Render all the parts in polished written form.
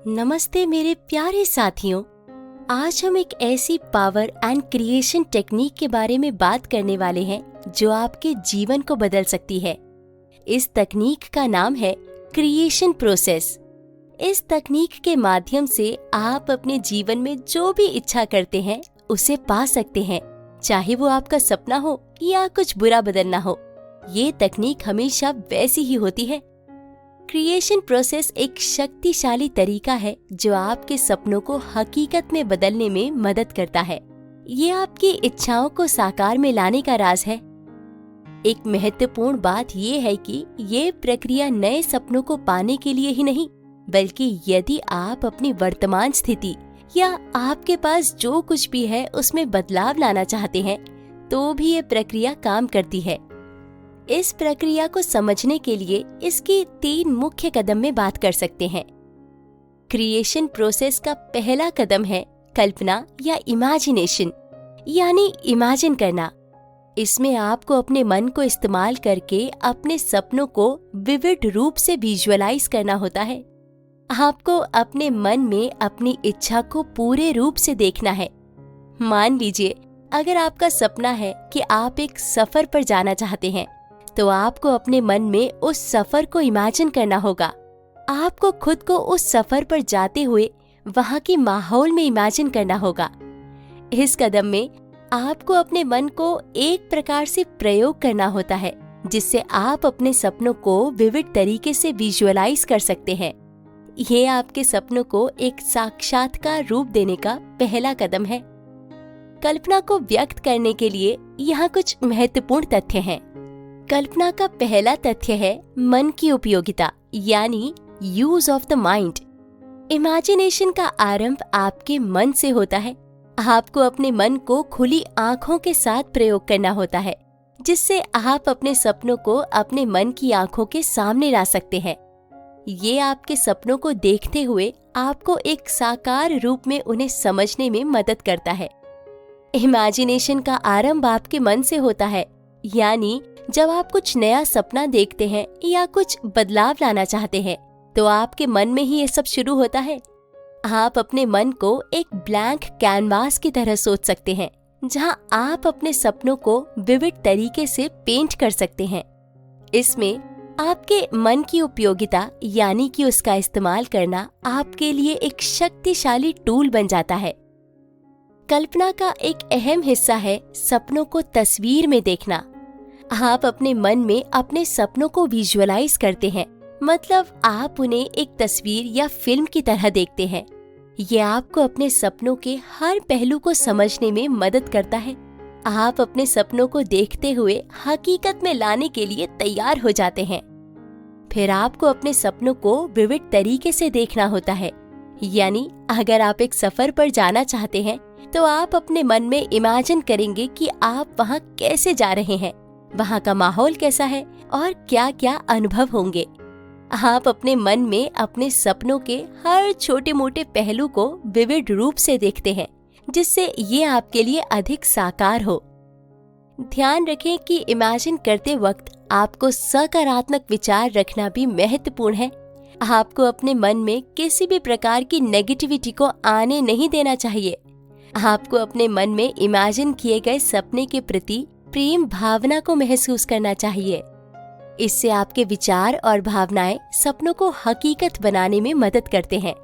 नमस्ते मेरे प्यारे साथियों। आज हम एक ऐसी पावर एंड क्रिएशन टेक्निक के बारे में बात करने वाले हैं जो आपके जीवन को बदल सकती है। इस तकनीक का नाम है क्रिएशन प्रोसेस। इस तकनीक के माध्यम से आप अपने जीवन में जो भी इच्छा करते हैं उसे पा सकते हैं, चाहे वो आपका सपना हो या कुछ बुरा बदलना हो। ये तकनीक हमेशा वैसी ही होती है। क्रिएशन प्रोसेस एक शक्तिशाली तरीका है जो आपके सपनों को हकीकत में बदलने में मदद करता है। ये आपकी इच्छाओं को साकार में लाने का राज है। एक महत्वपूर्ण बात ये है कि ये प्रक्रिया नए सपनों को पाने के लिए ही नहीं, बल्कि यदि आप अपनी वर्तमान स्थिति या आपके पास जो कुछ भी है उसमें बदलाव लाना चाहते हैं, तो भी ये प्रक्रिया काम करती है। इस प्रक्रिया को समझने के लिए इसकी 3 मुख्य कदम में बात कर सकते हैं। क्रिएशन प्रोसेस का पहला कदम है कल्पना या इमेजिनेशन, यानी इमेजिन करना। इसमें आपको अपने मन को इस्तेमाल करके अपने सपनों को विविड रूप से विजुअलाइज करना होता है। आपको अपने मन में अपनी इच्छा को पूरे रूप से देखना है। मान लीजिए, अगर आपका सपना है कि आप एक सफर पर जाना चाहते हैं, तो आपको अपने मन में उस सफर को इमेजिन करना होगा। आपको खुद को उस सफर पर जाते हुए वहाँ के माहौल में इमेजिन करना होगा। इस कदम में आपको अपने मन को एक प्रकार से प्रयोग करना होता है, जिससे आप अपने सपनों को विविड तरीके से विजुअलाइज कर सकते हैं। ये आपके सपनों को एक साक्षात्कार रूप देने का पहला कदम है। कल्पना को व्यक्त करने के लिए यहाँ कुछ महत्वपूर्ण तथ्य हैं। कल्पना का पहला तथ्य है मन की उपयोगिता, यानी use of the mind. Imagination का आरंभ आपके मन से होता है। आपको अपने मन को खुली आंखों के साथ प्रयोग करना होता है, जिससे आप अपने सपनों को अपने मन की आंखों के सामने ला सकते हैं। ये आपके सपनों को देखते हुए आपको एक साकार रूप में उन्हें समझने में मदद करता है। इमेजिनेशन का आरंभ आपके मन से होता है, यानी जब आप कुछ नया सपना देखते हैं या कुछ बदलाव लाना चाहते हैं, तो आपके मन में ही ये सब शुरू होता है। आप अपने मन को एक ब्लैंक कैनवास की तरह सोच सकते हैं, जहां आप अपने सपनों को विविड तरीके से पेंट कर सकते हैं। इसमें आपके मन की उपयोगिता, यानी कि उसका इस्तेमाल करना आपके लिए एक शक्तिशाली टूल बन जाता है। कल्पना का एक अहम हिस्सा है सपनों को तस्वीर में देखना। आप अपने मन में अपने सपनों को विजुअलाइज करते हैं, मतलब आप उन्हें एक तस्वीर या फिल्म की तरह देखते हैं। ये आपको अपने सपनों के हर पहलू को समझने में मदद करता है। आप अपने सपनों को देखते हुए हकीकत में लाने के लिए तैयार हो जाते हैं। फिर आपको अपने सपनों को विविड तरीके से देखना होता है, यानी अगर आप एक सफर पर जाना चाहते हैं, तो आप अपने मन में इमेजिन करेंगे कि आप वहाँ कैसे जा रहे हैं, वहाँ का माहौल कैसा है और क्या क्या अनुभव होंगे। आप अपने मन में अपने सपनों के हर छोटे मोटे पहलू को विविड रूप से देखते हैं, जिससे ये आपके लिए अधिक साकार हो। ध्यान रखें कि इमेजिन करते वक्त आपको सकारात्मक विचार रखना भी महत्वपूर्ण है। आपको अपने मन में किसी भी प्रकार की नेगेटिविटी को आने नहीं देना चाहिए। आपको अपने मन में इमेजिन किए गए सपने के प्रति प्रेम भावना को महसूस करना चाहिए। इससे आपके विचार और भावनाएं सपनों को हकीकत बनाने में मदद करते हैं।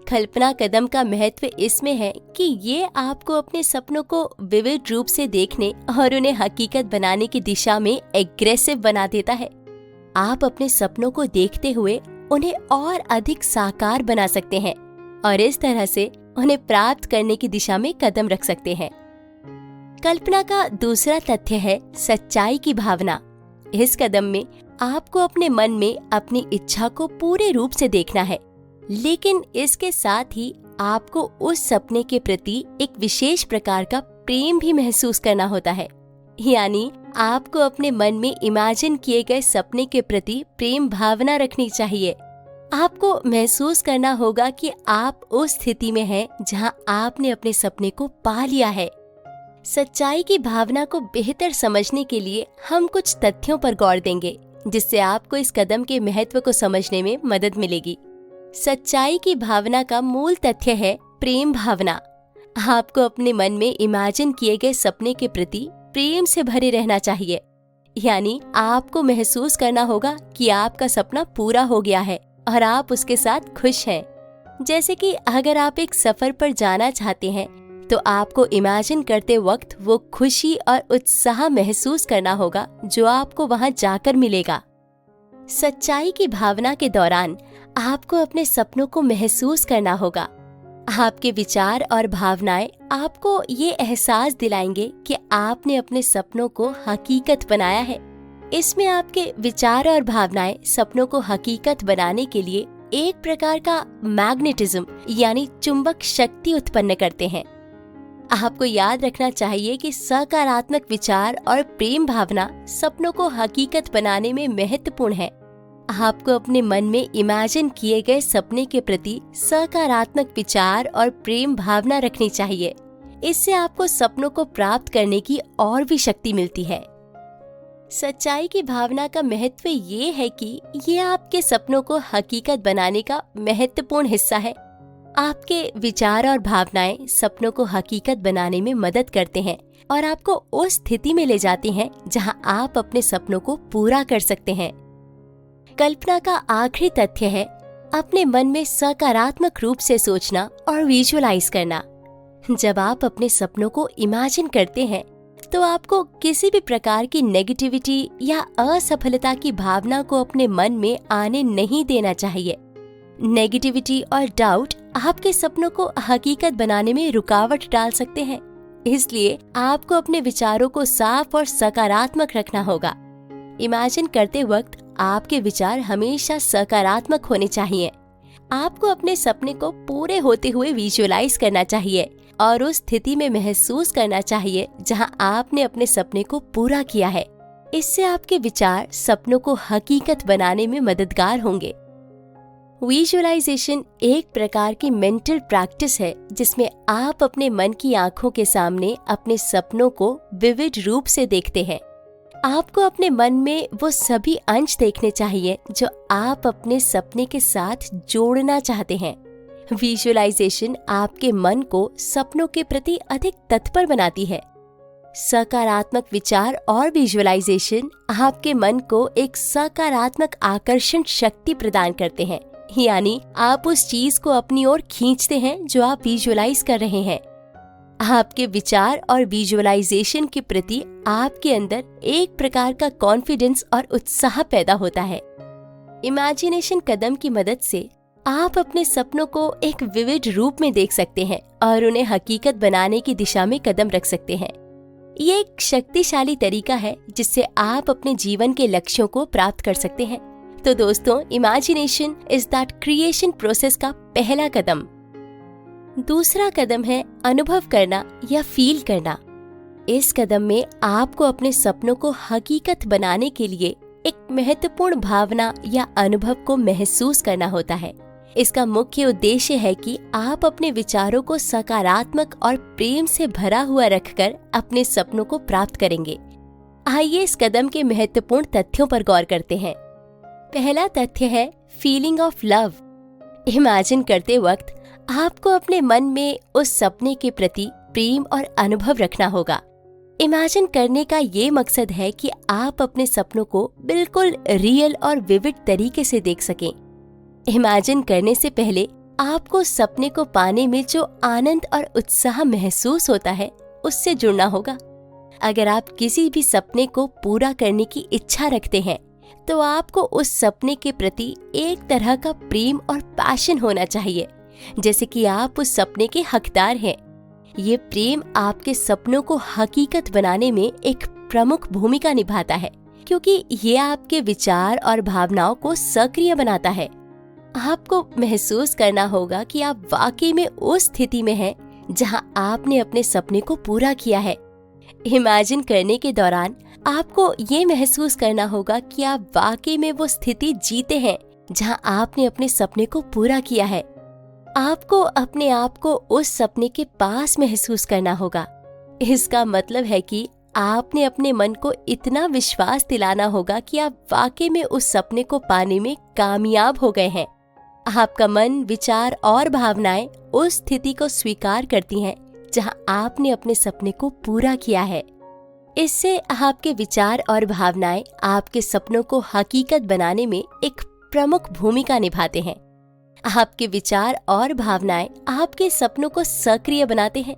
कल्पना कदम का महत्व इसमें है कि ये आपको अपने सपनों को विविड रूप से देखने और उन्हें हकीकत बनाने की दिशा में एग्रेसिव बना देता है। आप अपने सपनों को देखते हुए उन्हें और अधिक साकार बना सकते हैं और इस तरह से उन्हें प्राप्त करने की दिशा में कदम रख सकते हैं। कल्पना का दूसरा तथ्य है सच्चाई की भावना। इस कदम में आपको अपने मन में अपनी इच्छा को पूरे रूप से देखना है, लेकिन इसके साथ ही आपको उस सपने के प्रति एक विशेष प्रकार का प्रेम भी महसूस करना होता है। यानी आपको अपने मन में इमेजिन किए गए सपने के प्रति प्रेम भावना रखनी चाहिए। आपको महसूस करना होगा कि आप उस स्थिति में हैं जहां आपने अपने सपने को पा लिया है। सच्चाई की भावना को बेहतर समझने के लिए हम कुछ तथ्यों पर गौर देंगे, जिससे आपको इस कदम के महत्व को समझने में मदद मिलेगी। सच्चाई की भावना का मूल तथ्य है प्रेम भावना। आपको अपने मन में इमेजिन किए गए सपने के प्रति प्रेम से भरे रहना चाहिए। यानी आपको महसूस करना होगा कि आपका सपना पूरा हो गया है और आप उसके साथ खुश हैं। जैसे कि अगर आप एक सफर पर जाना चाहते हैं तो आपको इमेजिन करते वक्त वो खुशी और उत्साह महसूस करना होगा जो आपको वहां जाकर मिलेगा। सच्चाई की भावना के दौरान आपको अपने सपनों को महसूस करना होगा। आपके विचार और भावनाएं आपको ये एहसास दिलाएंगे कि आपने अपने सपनों को हकीकत बनाया है। इसमें आपके विचार और भावनाएं सपनों को हकीकत बनाने के लिए एक प्रकार का मैग्नेटिज्म यानी चुंबक शक्ति उत्पन्न करते हैं। आपको याद रखना चाहिए कि सकारात्मक विचार और प्रेम भावना सपनों को हकीकत बनाने में महत्वपूर्ण है। आपको अपने मन में इमेजिन किए गए सपने के प्रति सकारात्मक विचार और प्रेम भावना रखनी चाहिए। इससे आपको सपनों को प्राप्त करने की और भी शक्ति मिलती है। सच्चाई की भावना का महत्व ये है कि ये आपके सपनों को हकीकत बनाने का महत्वपूर्ण हिस्सा है। आपके विचार और भावनाएं सपनों को हकीकत बनाने में मदद करते हैं और आपको उस स्थिति में ले जाते हैं जहां आप अपने सपनों को पूरा कर सकते हैं। कल्पना का आखिरी तथ्य है अपने मन में सकारात्मक रूप से सोचना और विजुअलाइज करना। जब आप अपने सपनों को इमेजिन करते हैं तो आपको किसी भी प्रकार की नेगेटिविटी या असफलता की भावना को अपने मन में आने नहीं देना चाहिए। नेगेटिविटी और डाउट आपके सपनों को हकीकत बनाने में रुकावट डाल सकते हैं। इसलिए आपको अपने विचारों को साफ और सकारात्मक रखना होगा। इमेजिन करते वक्त आपके विचार हमेशा सकारात्मक होने चाहिए। आपको अपने सपने को पूरे होते हुए विजुअलाइज करना चाहिए और उस स्थिति में महसूस करना चाहिए जहां आपने अपने सपने को पूरा किया है। इससे आपके विचार सपनों को हकीकत बनाने में मददगार होंगे। विजुअलाइजेशन एक प्रकार की मेंटल प्रैक्टिस है जिसमें आप अपने मन की आंखों के सामने अपने सपनों को विविध रूप से देखते हैं। आपको अपने मन में वो सभी अंश देखने चाहिए जो आप अपने सपने के साथ जोड़ना चाहते हैं। विजुअलाइजेशन आपके मन को सपनों के प्रति अधिक तत्पर बनाती है। सकारात्मक विचार और विजुअलाइजेशन आपके मन को एक सकारात्मक आकर्षण शक्ति प्रदान करते हैं। यानी आप उस चीज को अपनी ओर खींचते हैं जो आप विजुअलाइज कर रहे हैं। आपके विचार और विजुअलाइजेशन के प्रति आपके अंदर एक प्रकार का कॉन्फिडेंस और उत्साह पैदा होता है। इमेजिनेशन कदम की मदद से आप अपने सपनों को एक विविध रूप में देख सकते हैं और उन्हें हकीकत बनाने की दिशा में कदम रख सकते हैं। ये एक शक्तिशाली तरीका है जिससे आप अपने जीवन के लक्ष्यों को प्राप्त कर सकते हैं। तो दोस्तों, imagination is that creation process का पहला कदम। दूसरा कदम है अनुभव करना या फील करना। इस कदम में आपको अपने सपनों को हकीकत बनाने के लिए एक महत्वपूर्ण भावना या अनुभव को महसूस करना होता है। इसका मुख्य उद्देश्य है कि आप अपने विचारों को सकारात्मक और प्रेम से भरा हुआ रखकर अपने सपनों को प्राप्त करेंगे। आइए इस कदम के महत्वपूर्ण तथ्यों पर गौर करते हैं। पहला तथ्य है फीलिंग ऑफ लव। इमेजिन करते वक्त आपको अपने मन में उस सपने के प्रति प्रेम और अनुभव रखना होगा। इमेजिन करने का ये मकसद है कि आप अपने सपनों को बिल्कुल रियल और विविड तरीके से देख सकें। इमेजिन करने से पहले आपको सपने को पाने में जो आनंद और उत्साह महसूस होता है उससे जुड़ना होगा। अगर आप किसी भी सपने को पूरा करने की इच्छा रखते हैं तो आपको उस सपने के प्रति एक तरह का प्रेम और पैशन होना चाहिए, जैसे कि आप उस सपने के हकदार हैं। ये प्रेम आपके सपनों को हकीकत बनाने में एक प्रमुख भूमिका निभाता है, क्योंकि ये आपके विचार और भावनाओं को सक्रिय बनाता है। आपको महसूस करना होगा कि आप वाकई में उस स्थिति में हैं जहां आपने अपने सपने को पूरा किया है। इमेजिन करने के दौरान आपको ये महसूस करना होगा कि आप वाकई में वो स्थिति जीते हैं जहां आपने अपने सपने को पूरा किया है। आपको अपने आप को उस सपने के पास महसूस करना होगा। इसका मतलब है कि आपने अपने मन को इतना विश्वास दिलाना होगा कि आप वाकई में उस सपने को पाने में कामयाब हो गए हैं। आपका मन, विचार और भावनाएं उस स्थिति को स्वीकार करती हैं जहां आपने अपने सपने को पूरा किया है। इससे आपके विचार और भावनाएं आपके सपनों को हकीकत बनाने में एक प्रमुख भूमिका निभाते हैं। आपके विचार और भावनाएं आपके सपनों को सक्रिय बनाते हैं।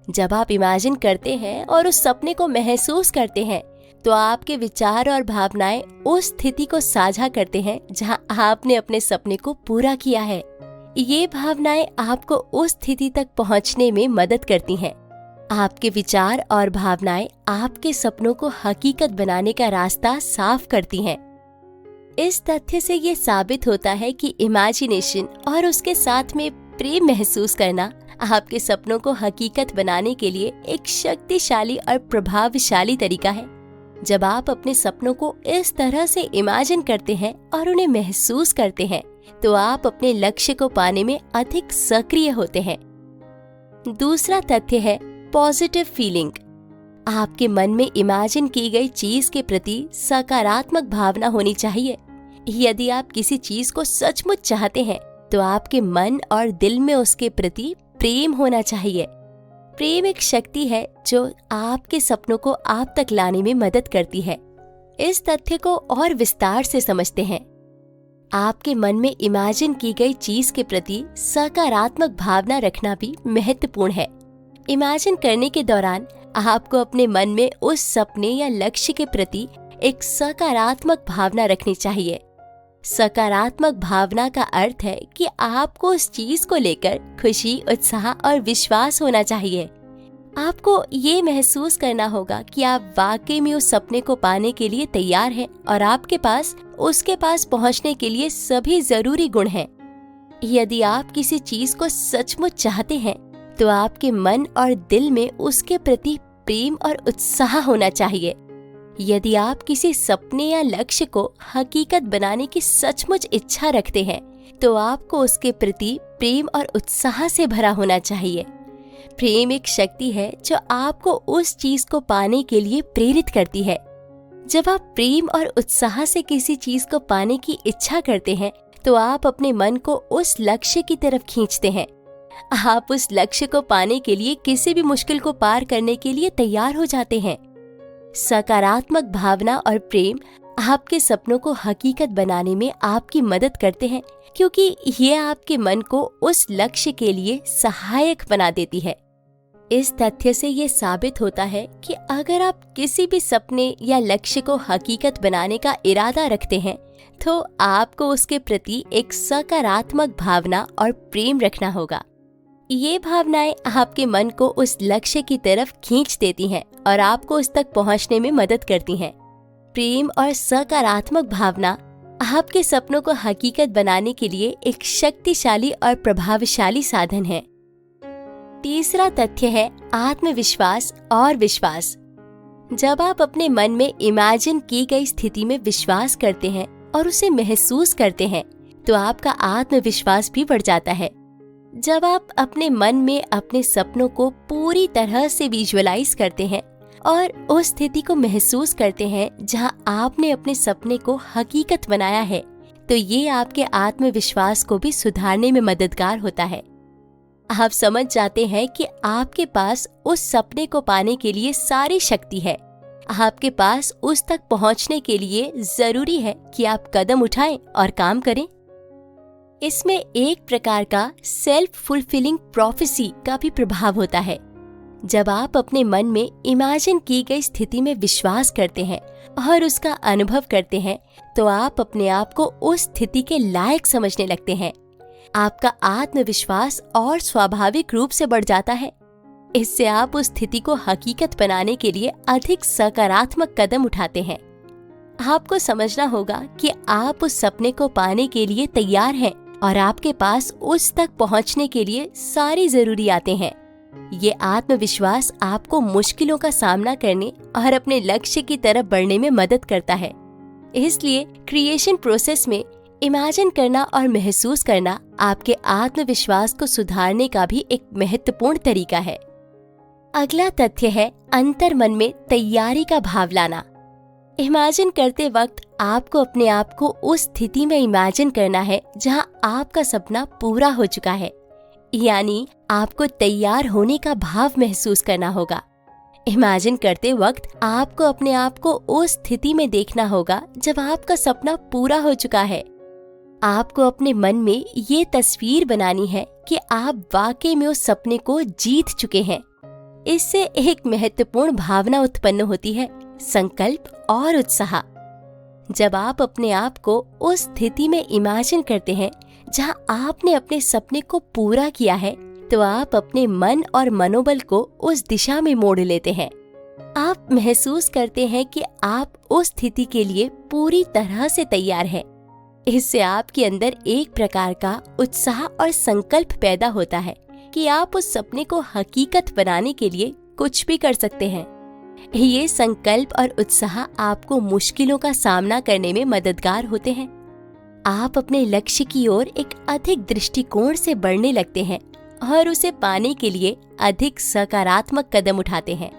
जब आप इमेजिन करते हैं और उस सपने को महसूस करते हैं, तो आपके विचार और भावनाएं उस स्थिति को साझा करते हैं जहां आपने अपने सपने को पूरा किया है। ये भावनाएं आपको उस स्थिति तक पहुंचने में मदद करती हैं। आपके विचार और भावनाएं आपके सपनों को हकीकत बनाने का रास्ता साफ करती हैं। इस तथ्य से ये साबित होता है कि इमेजिनेशन और उसके साथ में प्रेम महसूस करना आपके सपनों को हकीकत बनाने के लिए एक शक्तिशाली और प्रभावशाली तरीका है। जब आप अपने सपनों को इस तरह से इमेजिन करते हैं और उन्हें महसूस करते हैं, तो आप अपने लक्ष्य को पाने में अधिक सक्रिय होते हैं। दूसरा तथ्य है पॉजिटिव फीलिंग। आपके मन में इमेजिन की गई चीज के प्रति सकारात्मक भावना होनी चाहिए। यदि आप किसी चीज को सचमुच चाहते हैं, तो आपके मन और दिल में उसके प्रति प्रेम होना चाहिए। प्रेम एक शक्ति है जो आपके सपनों को आप तक लाने में मदद करती है। इस तथ्य को और विस्तार से समझते हैं। आपके मन में इमेजिन की गई चीज के प्रति सकारात्मक भावना रखना भी महत्वपूर्ण है। इमेजिन करने के दौरान आपको अपने मन में उस सपने या लक्ष्य के प्रति एक सकारात्मक भावना रखनी चाहिए। सकारात्मक भावना का अर्थ है कि आपको उस चीज को लेकर खुशी, उत्साह और विश्वास होना चाहिए। आपको ये महसूस करना होगा कि आप वाकई में उस सपने को पाने के लिए तैयार हैं और आपके पास उसके पास पहुंचने के लिए सभी जरूरी गुण हैं। यदि आप किसी चीज को सचमुच चाहते हैं, तो आपके मन और दिल में उसके प्रति प्रेम और उत्साह होना चाहिए। यदि आप किसी सपने या लक्ष्य को हकीकत बनाने की सचमुच इच्छा रखते हैं, तो आपको उसके प्रति प्रेम और उत्साह से भरा होना चाहिए। प्रेम एक शक्ति है जो आपको उस चीज को पाने के लिए प्रेरित करती है। जब आप प्रेम और उत्साह से किसी चीज को पाने की इच्छा करते हैं, तो आप अपने मन को उस लक्ष्य की तरफ खींचते हैं। आप उस लक्ष्य को पाने के लिए किसी भी मुश्किल को पार करने के लिए तैयार हो जाते हैं। सकारात्मक भावना और प्रेम आपके सपनों को हकीकत बनाने में आपकी मदद करते हैं, क्योंकि ये आपके मन को उस लक्ष्य के लिए सहायक बना देती है। इस तथ्य से ये साबित होता है कि अगर आप किसी भी सपने या लक्ष्य को हकीकत बनाने का इरादा रखते हैं, तो आपको उसके प्रति एक सकारात्मक भावना और प्रेम रखना होगा। ये भावनाएं आपके मन को उस लक्ष्य की तरफ खींच देती हैं और आपको उस तक पहुंचने में मदद करती हैं। प्रेम और सकारात्मक भावना आपके सपनों को हकीकत बनाने के लिए एक शक्तिशाली और प्रभावशाली साधन है। तीसरा तथ्य है आत्मविश्वास और विश्वास। जब आप अपने मन में इमेजिन की गई स्थिति में विश्वास करते हैं और उसे महसूस करते हैं, तो आपका आत्मविश्वास भी बढ़ जाता है। जब आप अपने मन में अपने सपनों को पूरी तरह से विजुअलाइज करते हैं और उस स्थिति को महसूस करते हैं जहां आपने अपने सपने को हकीकत बनाया है, तो ये आपके आत्मविश्वास को भी सुधारने में मददगार होता है। आप समझ जाते हैं कि आपके पास उस सपने को पाने के लिए सारी शक्ति है। आपके पास उस तक पहुंचने के लिए जरूरी है कि आप कदम उठाएं और काम करें। इसमें एक प्रकार का सेल्फ फुलफिलिंग प्रोफेसी का भी प्रभाव होता है। जब आप अपने मन में इमेजिन की गई स्थिति में विश्वास करते हैं और उसका अनुभव करते हैं, तो आप अपने आप को उस स्थिति के लायक समझने लगते हैं। आपका आत्मविश्वास और स्वाभाविक रूप से बढ़ जाता है। इससे आप उस स्थिति को हकीकत बनाने के लिए अधिक सकारात्मक कदम उठाते हैं। आपको समझना होगा कि आप उस सपने को पाने के लिए तैयार हैं और आपके पास उस तक पहुंचने के लिए सारी जरूरियातें हैं। ये आत्मविश्वास आपको मुश्किलों का सामना करने और अपने लक्ष्य की तरफ बढ़ने में मदद करता है। इसलिए क्रिएशन प्रोसेस में इमेजिन करना और महसूस करना आपके आत्मविश्वास को सुधारने का भी एक महत्वपूर्ण तरीका है। अगला तथ्य है अंतर्मन में तैयारी का भाव लाना। इमेजिन करते वक्त आपको अपने आप को उस स्थिति में इमेजिन करना है जहां आपका सपना पूरा हो चुका है, यानी आपको तैयार होने का भाव महसूस करना होगा। इमेजिन करते वक्त आपको अपने आप को उस स्थिति में देखना होगा जब आपका सपना पूरा हो चुका है। आपको अपने मन में ये तस्वीर बनानी है कि आप वाकई में उस सपने को जीत चुके हैं। इससे एक महत्वपूर्ण भावना उत्पन्न होती है, संकल्प और उत्साह। जब आप अपने आप को उस स्थिति में इमेजिन करते हैं जहां आपने अपने सपने को पूरा किया है, तो आप अपने मन और मनोबल को उस दिशा में मोड़ लेते हैं। आप महसूस करते हैं कि आप उस स्थिति के लिए पूरी तरह से तैयार हैं। इससे आपके अंदर एक प्रकार का उत्साह और संकल्प पैदा होता है कि आप उस सपने को हकीकत बनाने के लिए कुछ भी कर सकते हैं। ये संकल्प और उत्साह आपको मुश्किलों का सामना करने में मददगार होते हैं। आप अपने लक्ष्य की ओर एक अधिक दृष्टिकोण से बढ़ने लगते हैं और उसे पाने के लिए अधिक सकारात्मक कदम उठाते हैं।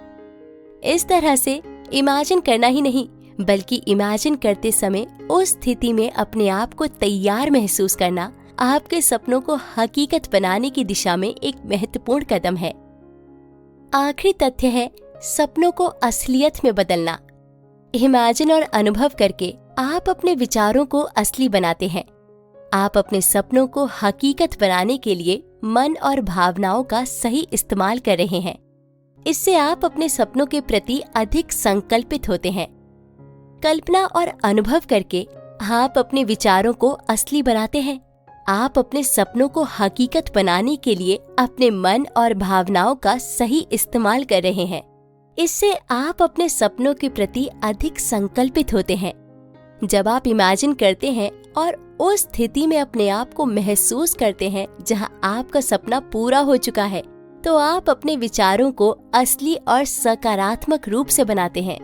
इस तरह से इमेजिन करना ही नहीं, बल्कि इमेजिन करते समय उस स्थिति में अपने आप को तैयार महसूस करना आपके सपनों को हकीकत बनाने की दिशा में एक महत्वपूर्ण कदम है। आखिरी तथ्य है सपनों को असलियत में बदलना। इमेजिन और अनुभव करके आप अपने विचारों को असली बनाते हैं। आप अपने सपनों को हकीकत बनाने के लिए मन और भावनाओं का सही इस्तेमाल कर रहे हैं। इससे आप अपने सपनों के प्रति अधिक संकल्पित होते हैं। कल्पना और अनुभव करके आप अपने विचारों को असली बनाते हैं। आप अपने सपनों को हकीकत बनाने के लिए अपने मन और भावनाओं का सही इस्तेमाल कर रहे हैं। इससे आप अपने सपनों के प्रति अधिक संकल्पित होते हैं। जब आप इमेजिन करते हैं और उस स्थिति में अपने आप को महसूस करते हैं जहां आपका सपना पूरा हो चुका है, तो आप अपने विचारों को असली और सकारात्मक रूप से बनाते हैं।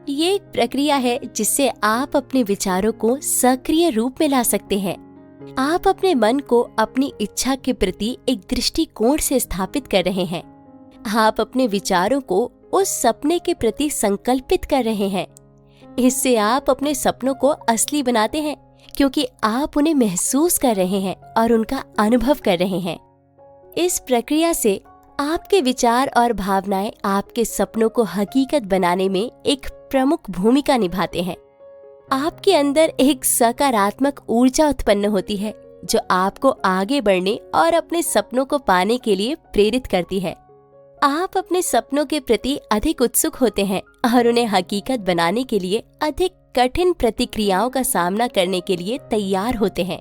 ये एक प्रक्रिया है जिससे आप अपने विचारों को सक्रिय रूप में ला सकते हैं। आप अपने मन को अपनी इच्छा के प्रति एक दृष्टिकोण से स्थापित कर रहे हैं। आप अपने विचारों को उस सपने के प्रति संकल्पित कर रहे हैं। इससे आप अपने सपनों को असली बनाते हैं, क्योंकि आप उन्हें महसूस कर रहे हैं और उनका अनुभव कर रहे हैं। इस प्रक्रिया से आपके विचार और भावनाएं आपके सपनों को हकीकत बनाने में एक प्रमुख भूमिका निभाते हैं। आपके अंदर एक सकारात्मक ऊर्जा उत्पन्न होती है जो आपको आगे बढ़ने और अपने सपनों को पाने के लिए प्रेरित करती है। आप अपने सपनों के प्रति अधिक उत्सुक होते हैं और उन्हें हकीकत बनाने के लिए अधिक कठिन प्रतिक्रियाओं का सामना करने के लिए तैयार होते हैं।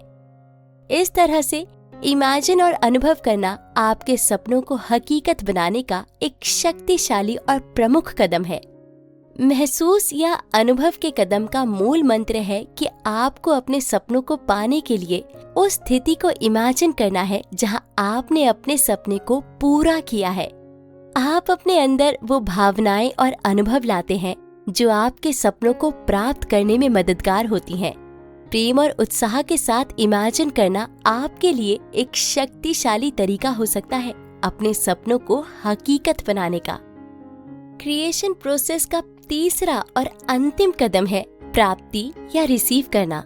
इस तरह से इमेजिन और अनुभव करना आपके सपनों को हकीकत बनाने का एक शक्तिशाली और प्रमुख कदम है। महसूस या अनुभव के कदम का मूल मंत्र है कि आपको अपने सपनों को पाने के लिए उस स्थिति को इमेजिन करना है जहां आपने अपने सपने को पूरा किया है। आप अपने अंदर वो भावनाएं और अनुभव लाते हैं जो आपके सपनों को प्राप्त करने में मददगार होती हैं। प्रेम और उत्साह के साथ इमेजिन करना आपके लिए एक शक्तिशाली तरीका हो सकता है अपने सपनों को हकीकत बनाने का। क्रिएशन प्रोसेस का तीसरा और अंतिम कदम है प्राप्ति या रिसीव करना।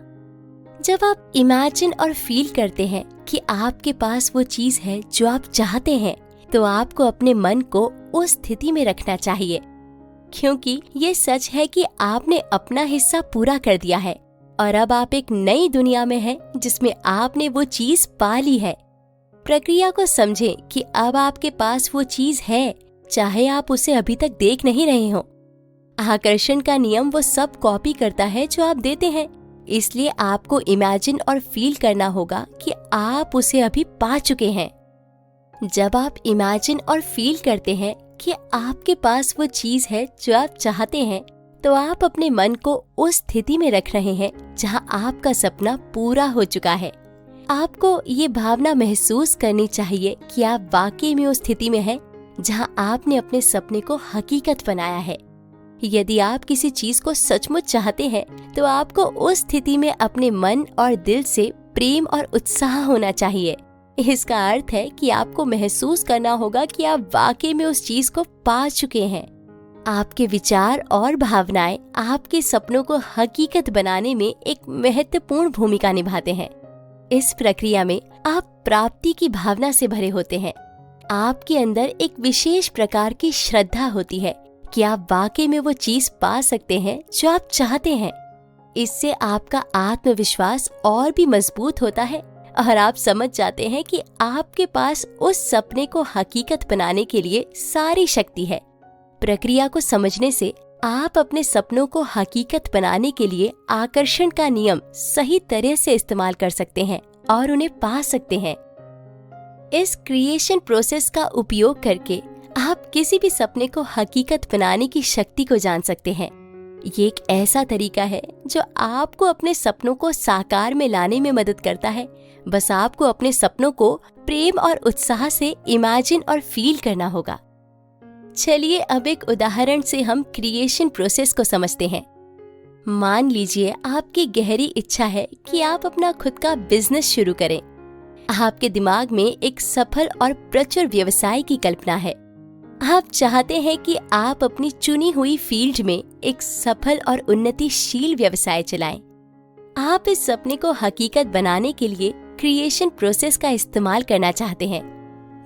जब आप इमेजिन और फील करते हैं कि आपके पास वो चीज है जो आप चाहते हैं, तो आपको अपने मन को उस स्थिति में रखना चाहिए, क्योंकि ये सच है कि आपने अपना हिस्सा पूरा कर दिया है और अब आप एक नई दुनिया में हैं जिसमें आपने वो चीज पा ली है। प्रक्रिया को समझें कि अब आपके पास वो चीज है, चाहे आप उसे अभी तक देख नहीं रहे हो। आकर्षण का नियम वो सब कॉपी करता है जो आप देते हैं, इसलिए आपको इमेजिन और फील करना होगा कि आप उसे अभी पा चुके हैं। जब आप इमेजिन और फील करते हैं कि आपके पास वो चीज है जो आप चाहते हैं, तो आप अपने मन को उस स्थिति में रख रहे हैं जहां आपका सपना पूरा हो चुका है। आपको ये भावना महसूस करनी चाहिए कि आप वाकई में उस स्थिति में हैं जहां आपने अपने सपने को हकीकत बनाया है। यदि आप किसी चीज को सचमुच चाहते हैं, तो आपको उस स्थिति में अपने मन और दिल से प्रेम और उत्साह होना चाहिए। इसका अर्थ है कि आपको महसूस करना होगा कि आप वाकई में उस चीज को पा चुके हैं। आपके विचार और भावनाएं आपके सपनों को हकीकत बनाने में एक महत्वपूर्ण भूमिका निभाते हैं। इस प्रक्रिया में आप प्राप्ति की भावना से भरे होते हैं। आपके अंदर एक विशेष प्रकार की श्रद्धा होती है कि आप वाकई में वो चीज पा सकते हैं जो आप चाहते हैं। इससे आपका आत्मविश्वास और भी मजबूत होता है और आप समझ जाते हैं कि आपके पास उस सपने को हकीकत बनाने के लिए सारी शक्ति है। प्रक्रिया को समझने से आप अपने सपनों को हकीकत बनाने के लिए आकर्षण का नियम सही तरह से इस्तेमाल कर सकते हैं और उन्हें पा सकते हैं। इस क्रिएशन प्रोसेस का उपयोग करके आप किसी भी सपने को हकीकत बनाने की शक्ति को जान सकते हैं। ये एक ऐसा तरीका है जो आपको अपने सपनों को साकार में लाने में मदद करता है। बस आपको अपने सपनों को प्रेम और उत्साह से इमेजिन और फील करना होगा। चलिए अब एक उदाहरण से हम क्रिएशन प्रोसेस को समझते हैं। मान लीजिए आपकी गहरी इच्छा है कि आप अपना खुद का बिजनेस शुरू करें। आपके दिमाग में एक सफल और प्रचुर व्यवसाय की कल्पना है। आप चाहते हैं कि आप अपनी चुनी हुई फील्ड में एक सफल और उन्नतिशील व्यवसाय चलाएं। आप इस सपने को हकीकत बनाने के लिए क्रिएशन प्रोसेस का इस्तेमाल करना चाहते हैं।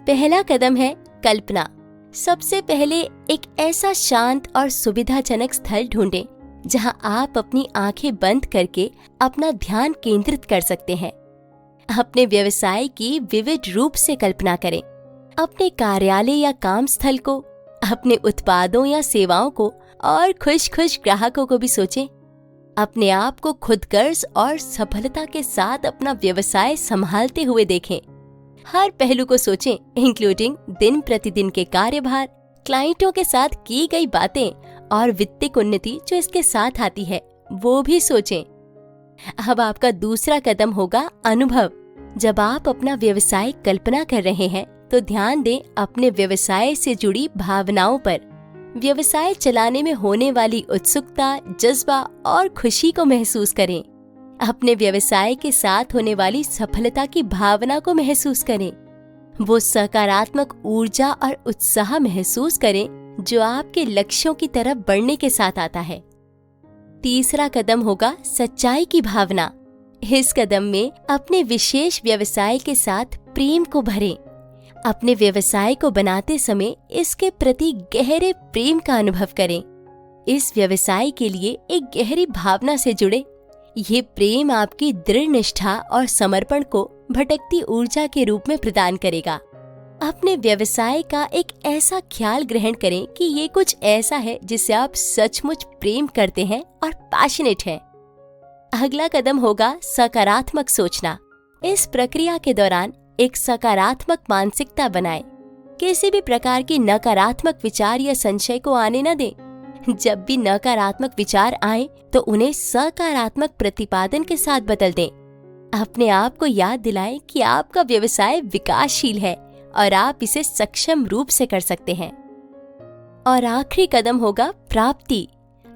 पहला कदम है कल्पना। सबसे पहले एक ऐसा शांत और सुविधाजनक स्थल ढूंढें जहां आप अपनी आंखें बंद करके अपना ध्यान केंद्रित कर सकते हैं। अपने व्यवसाय की विविध रूप से कल्पना करें। अपने कार्यालय या काम स्थल को, अपने उत्पादों या सेवाओं को और खुश ग्राहकों को भी सोचें। अपने आप को खुदगर्ज और सफलता के साथ अपना व्यवसाय संभालते हुए देखें। हर पहलू को सोचें, इंक्लूडिंग दिन प्रतिदिन के कार्यभार, क्लाइंटों के साथ की गई बातें और वित्तीय उन्नति जो इसके साथ आती है, वो भी सोचें। अब आपका दूसरा कदम होगा अनुभव। जब आप अपना व्यवसाय कल्पना कर रहे हैं तो ध्यान दें अपने व्यवसाय से जुड़ी भावनाओं पर। व्यवसाय चलाने में होने वाली उत्सुकता, जज्बा और खुशी को महसूस करें। अपने व्यवसाय के साथ होने वाली सफलता की भावना को महसूस करें। वो सकारात्मक ऊर्जा और उत्साह महसूस करें जो आपके लक्ष्यों की तरफ बढ़ने के साथ आता है। तीसरा कदम होगा सच्चाई की भावना। इस कदम में अपने विशेष व्यवसाय के साथ प्रेम को भरें। अपने व्यवसाय को बनाते समय इसके प्रति गहरे प्रेम का अनुभव करें। इस व्यवसाय के लिए एक गहरी भावना से जुड़े। ये प्रेम आपकी दृढ़ निष्ठा और समर्पण को भटकती ऊर्जा के रूप में प्रदान करेगा। अपने व्यवसाय का एक ऐसा ख्याल ग्रहण करें कि ये कुछ ऐसा है जिसे आप सचमुच प्रेम करते हैं और पैशनेट हैं। अगला कदम होगा सकारात्मक सोचना। इस प्रक्रिया के दौरान एक सकारात्मक मानसिकता बनाएं। किसी भी प्रकार की नकारात्मक विचार या संशय को आने न दें। जब भी नकारात्मक विचार आए तो उन्हें सकारात्मक प्रतिपादन के साथ बदल दें। अपने आप को याद दिलाएं कि आपका व्यवसाय विकासशील है और आप इसे सक्षम रूप से कर सकते हैं। और आखिरी कदम होगा प्राप्ति।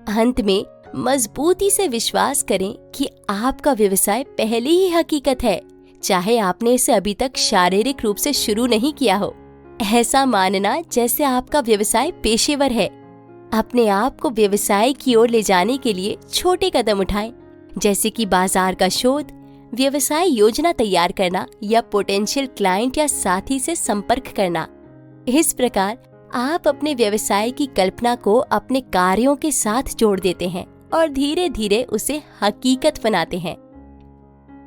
अंत में मजबूती से विश्वास करें कि आपका व्यवसाय पहले ही हकीकत है, चाहे आपने इसे अभी तक शारीरिक रूप से शुरू नहीं किया हो। ऐसा मानना जैसे आपका व्यवसाय पेशेवर है। अपने आप को व्यवसाय की ओर ले जाने के लिए छोटे कदम उठाएं, जैसे कि बाजार का शोध, व्यवसाय योजना तैयार करना या पोटेंशियल क्लाइंट या साथी से संपर्क करना। इस प्रकार आप अपने व्यवसाय की कल्पना को अपने कार्यों के साथ जोड़ देते हैं और धीरे धीरे उसे हकीकत बनाते हैं।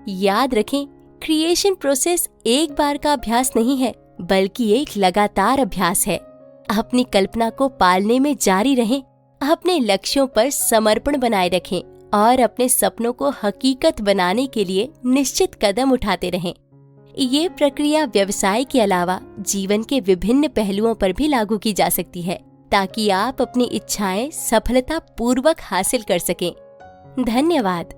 याद रखें, क्रिएशन प्रोसेस एक बार का अभ्यास नहीं है, बल्कि एक लगातार अभ्यास है। अपनी कल्पना को पालने में जारी रहें, अपने लक्ष्यों पर समर्पण बनाए रखें और अपने सपनों को हकीकत बनाने के लिए निश्चित कदम उठाते रहें। ये प्रक्रिया व्यवसाय के अलावा जीवन के विभिन्न पहलुओं पर भी लागू की जा सकती है, ताकि आप अपनी इच्छाएं सफलतापूर्वक हासिल कर सकें। धन्यवाद।